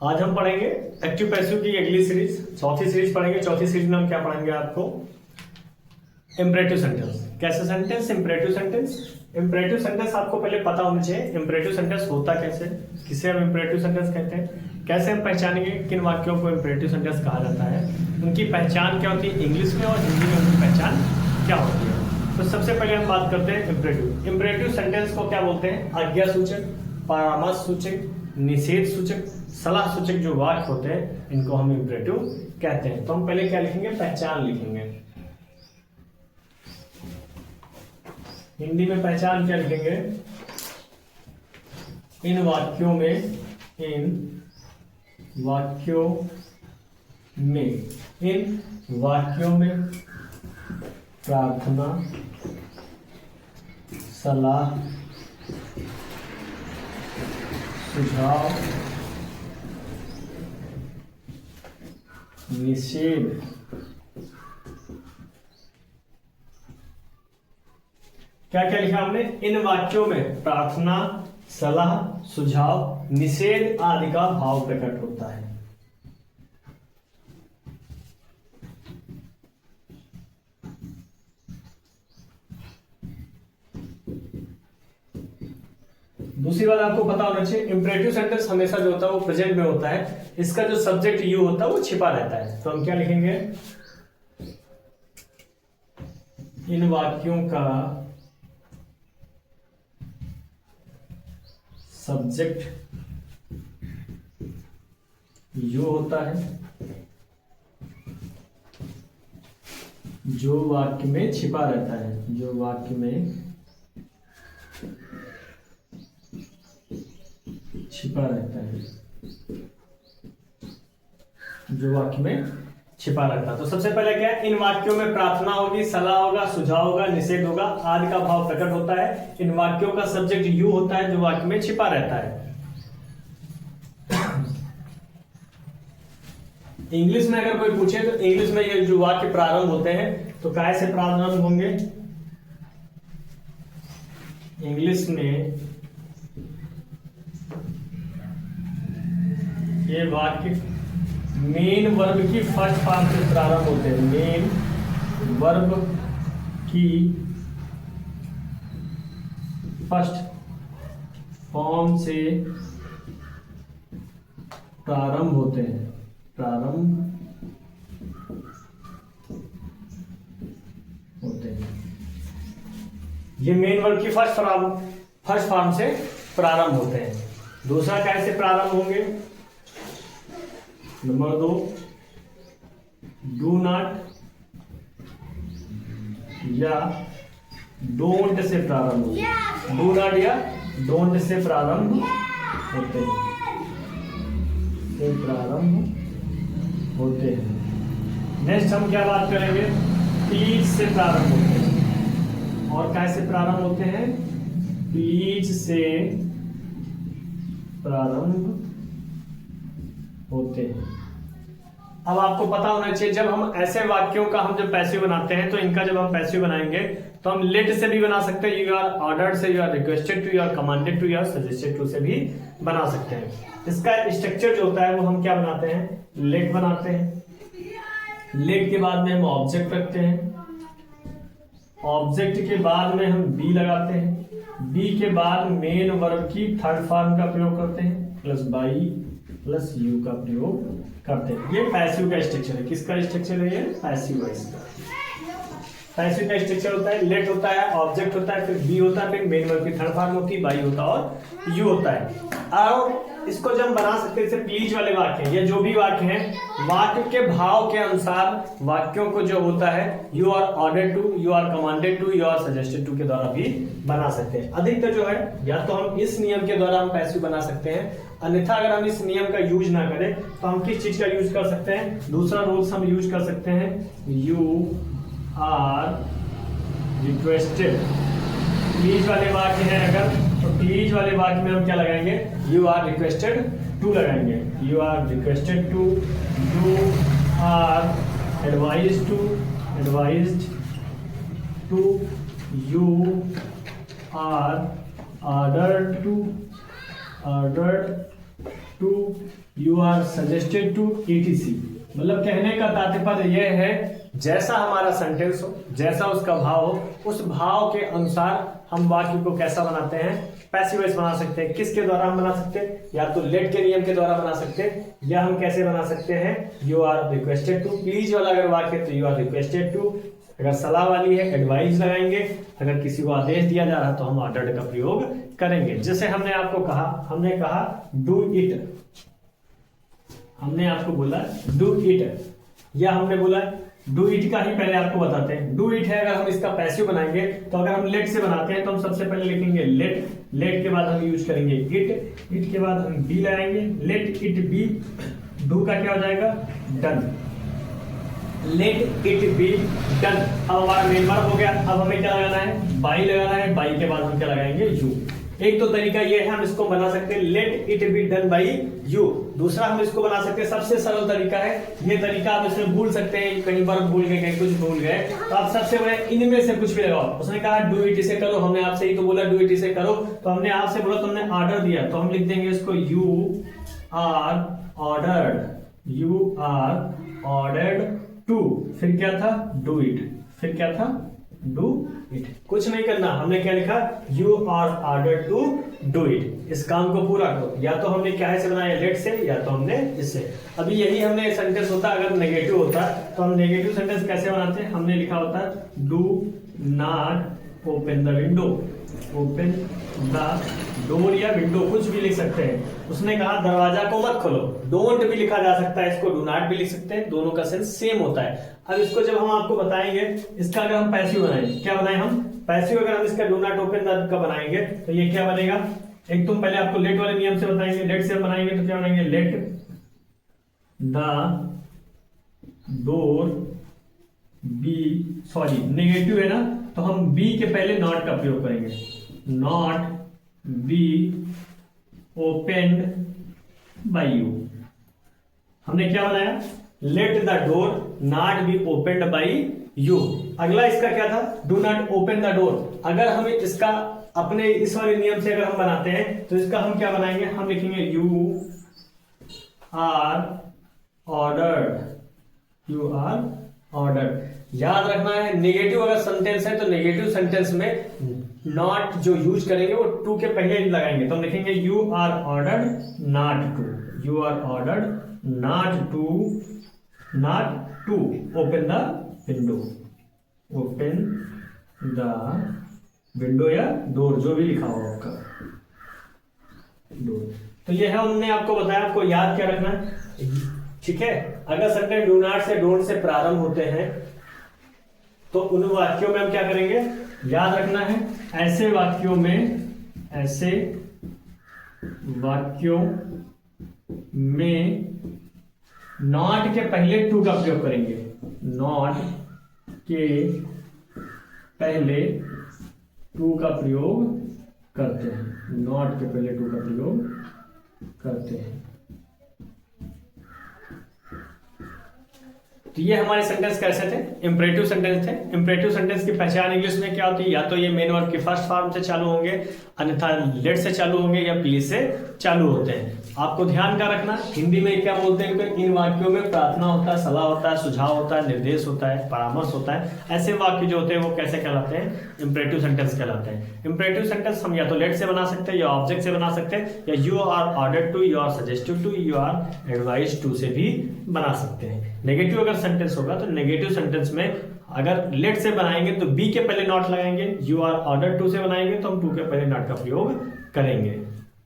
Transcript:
आज हम पढ़ेंगे एक्टिव पैसिव की अगली सीरीज, चौथी सीरीज पढ़ेंगे। चौथी सीरीज में हम क्या पढ़ेंगे आपको? Imperative sentence. कैसे sentence? Imperative sentence. Imperative sentence आपको पहले पता होना चाहिए इंपरेटिव सेंटेंस होता कैसे, किसे हम इंपरेटिव सेंटेंस कहते हैं, कैसे हम पहचानेंगे किन वाक्यों को इंपरेटिव सेंटेंस कहा जाता है, उनकी पहचान क्या होती है इंग्लिश में और हिंदी में उनकी पहचान क्या होती है। तो सबसे पहले हम बात करते हैं इंपरेटिव। इंपरेटिव सेंटेंस को क्या बोलते हैं? आज्ञा सूचक, परामर्श सूचक, निषेध सूचक, सलाह सूचक जो वाक्य होते हैं इनको हम इंपरेटिव कहते हैं। तो हम पहले क्या लिखेंगे? पहचान लिखेंगे। हिंदी में पहचान क्या लिखेंगे? इन वाक्यों में प्रार्थना, सलाह, सुझाव, निषेध, क्या क्या लिखा हमने? इन वाक्यों में प्रार्थना, सलाह, सुझाव, निषेध आदि का भाव प्रकट होता है। दूसरी बात आपको पता होना चाहिए, इंपरेटिव सेंटेंस हमेशा जो होता है वो प्रेजेंट में होता है। इसका जो सब्जेक्ट यू होता है वो छिपा रहता है। तो हम क्या लिखेंगे? इन वाक्यों का सब्जेक्ट यू होता है जो वाक्य में छिपा रहता है, जो वाक्य में छिपा रहता है, जो वाक्य में छिपा रहता है। तो सबसे पहले क्या है? इन वाक्यों में प्रार्थना होगी, सलाह होगा, सुझाव होगा, निषेध होगा आदि का भाव प्रकट होता है। इन वाक्यों का सब्जेक्ट यू होता है जो वाक्य में छिपा रहता है। इंग्लिश में अगर कोई पूछे तो इंग्लिश में ये जो वाक्य प्रारंभ होते हैं तो काय से प्रारंभ होंगे? इंग्लिश में ये वाक्य मेन वर्ब की फर्स्ट फॉर्म से प्रारंभ होते हैं। मेन वर्ब की फर्स्ट फॉर्म से प्रारंभ होते हैं। ये मेन वर्ब की फर्स्ट फॉर्म से प्रारंभ होते हैं। दूसरा कैसे प्रारंभ होंगे? नंबर 2, डू नॉट या डोंट से प्रारंभ होते। डू नॉट या डोंट से प्रारंभ होते हैं, नेक्स्ट हम क्या बात करेंगे? प्लीज से प्रारंभ होते हैं। और कैसे प्रारंभ होते हैं? प्लीज से प्रारंभ होते हैं। अब आपको पता होना चाहिए जब हम ऐसे वाक्यों का हम जब पैसिव बनाते हैं तो इनका जब हम पैसिव बनाएंगे तो हम लेट से भी बना सकते हैं, यू आर ऑर्डर्ड से, you are requested to, you are commanded to, you are suggested to से भी बना सकते हैं। इसका स्ट्रक्चर जो होता है वो हम क्या बनाते हैं? लेट बनाते हैं। लेट के बाद में हम ऑब्जेक्ट रखते हैं, ऑब्जेक्ट के बाद में हम बी लगाते हैं, बी के बाद मेन वर्ब की थर्ड फॉर्म का प्रयोग करते हैं, प्लस बाई प्लस यू का प्रयोग करते हैं। ये पैसिव का स्ट्रक्चर है। किसका स्ट्रक्चर है? ये पैसिव वॉइस का। पैसिव का स्ट्रक्चर होता है, लेट होता है, ऑब्जेक्ट होता है, फिर बी होता है, फिर मेन वर्ब की थर्ड फॉर्म होती है, बाई होता है और यू होता है। और इसको जब बना सकते हैं, जैसे प्लीज वाले वाक्य या जो भी वाक्य हैं, वाक्य के भाव के अनुसार वाक्यों को जो होता है you are ordered to, you are commanded to, you are suggested to के द्वारा भी बना सकते हैं। अधिकतर जो है या तो हम इस नियम के द्वारा हम पैसिव बना सकते हैं, अन्यथा अगर हम इस नियम का यूज ना करें तो हम किस चीज का यूज कर सकते हैं? दूसरा रूल्स हम यूज कर सकते हैं, यू आर रिक्वेस्टेड। प्लीज वाले वाक्य है अगर, तो प्लीज वाले वाक्य में हम क्या लगाएंगे? यू आर रिक्वेस्टेड टू लगाएंगे। You are requested to, you are advised to, you are ordered to, you are suggested to, etc। मतलब कहने का तात्पर्य यह है जैसा हमारा सेंटेंस हो, जैसा उसका भाव हो, उस भाव के अनुसार हम वाक्य को कैसा बनाते हैं, पैसिव वॉइस बना सकते हैं। किसके द्वारा हम बना सकते हैं? या तो लेट के नियम के द्वारा बना सकते हैं, या हम कैसे बना सकते हैं, you are requested to. Please वाला अगर वाक्य तो यू आर रिक्वेस्टेड टू, अगर सलाह वाली है एडवाइस लगाएंगे, अगर किसी को आदेश दिया जा रहा है तो हम ऑर्डर्ड का प्रयोग करेंगे। जैसे हमने आपको कहा, हमने कहा डू इट, हमने आपको बोला डू इट, या हमने बोला डू इट का ही पहले आपको बताते हैं। डू इट है, अगर हम इसका पैसिव बनाएंगे तो अगर हम लेट से बनाते हैं तो हम सबसे पहले लिखेंगे लेट, लेट के बाद हम यूज करेंगे इट, इट के बाद हम बी लगाएंगे, लेट इट बी। डू का क्या हो जाएगा? Done, let it be done. अब हमारा मेन वर्ब हो गया। अब हमें क्या लगाना है? बाई लगाना है। बाई के बाद हम क्या लगाएंगे? यू। एक तो तरीका ये है, हम इसको बना सकते हैं let it be done by you. दूसरा हम इसको बना सकते हैं, सबसे सरल तरीका है ये तरीका, आप इसमें भूल सकते हैं, कहीं वर्ब भूल गए, कहीं कुछ भूल गए, तो आप सबसे बड़े इनमें से कुछ भी लगाओ। उसने कहा डू इट इसे करो, हमने आपसे ही तो बोला डू इट इसे करो, तो हमने आपसे बोला, तो हमने ऑर्डर दिया, तो हम लिख देंगे इसको you are ordered, you are ordered to, फिर क्या था? डू इट, फिर क्या था? Do it. कुछ नहीं करना, हमने क्या लिखा? You are ordered to do it. इस काम को पूरा करो। या तो हमने क्या से बनाया? लेट से, या तो हमने इससे। अभी यही हमने सेंटेंस होता, अगर नेगेटिव होता तो हम नेगेटिव सेंटेंस कैसे बनाते हैं? हमने लिखा होता do not open the window, open the door या विंडो, कुछ भी लिख सकते हैं। उसने कहा दरवाजा को मत खोलो, डोंट भी लिखा जा सकता है, इसको डू नॉट भी लिख सकते हैं, दोनों का सेंस सेम होता है। अब इसको जब हम आपको बताएंगे, इसका अगर हम पैसिव बनाएंगे, क्या बनाए हम? पैसिव अगर हम इसका डू नॉट ओपन द का बनाएंगे तो ये क्या बनेगा? एक तुम पहले आपको लेट वाले नियम से बताएंगे, लेट से बनाएंगे तो क्या बनाएंगे? Let the door be, sorry negative है ना, तो हम बी के पहले नॉट का प्रयोग करेंगे, not be opened by you. हमने क्या बनाया? Let the door not be opened by you. अगला इसका क्या था? Do not open the door. अगर हमें इसका अपने इस वाले नियम से अगर हम बनाते हैं तो इसका हम क्या बनाएंगे? हम लिखेंगे you are ordered, you are ordered. याद रखना है, नेगेटिव अगर सेंटेंस है तो नेगेटिव सेंटेंस में नॉट जो यूज करेंगे वो टू के पहले लगाएंगे, तो हम लिखेंगे you are ordered not to, you are ordered not to, not to open the window, open the window या डोर, जो भी लिखा होगा आपका डोर। तो ये है, हमने आपको बताया, आपको याद क्या रखना है, ठीक है। अगर सेंटेंस डू नॉट से डोंट से प्रारंभ होते हैं तो उन वाक्यों में हम क्या करेंगे? याद रखना है, ऐसे वाक्यों में, ऐसे वाक्यों में नॉट के पहले टू का प्रयोग करेंगे, नॉट के पहले टू का प्रयोग करते हैं, नॉट के पहले टू का प्रयोग करते हैं। तो ये हमारे सेंटेंस कैसे थे? इंपरेटिव सेंटेंस थे। इंपरेटिव सेंटेंस की पहचान इंग्लिश में क्या होती है? या तो ये मेन वर्ब के फर्स्ट फॉर्म से चालू होंगे, अन्यथा लेट से चालू होंगे, या प्लीज से चालू होते हैं। आपको ध्यान का रखना, हिंदी में क्या बोलते हैं? इन वाक्यों में प्रार्थना होता है, सलाह होता है, सुझाव होता है, निर्देश होता है, परामर्श होता है। ऐसे वाक्य जो होते हैं वो कैसे कहलाते हैं? इंपरेटिव सेंटेंस कहलाते हैं। इंपरेटिव सेंटेंस हम या तो लेट से बना सकते हैं, या ऑब्जेक्ट से बना सकते हैं, या you are ordered to, you are suggested to, you are advised to से भी बना सकते हैं। नेगेटिव अगर सेंटेंस होगा तो नेगेटिव सेंटेंस में अगर लेट से बनाएंगे तो बी के पहले नॉट लगाएंगे, यू आर ऑर्डर्ड टू से बनाएंगे तो हम टू के पहले नॉट का प्रयोग करेंगे।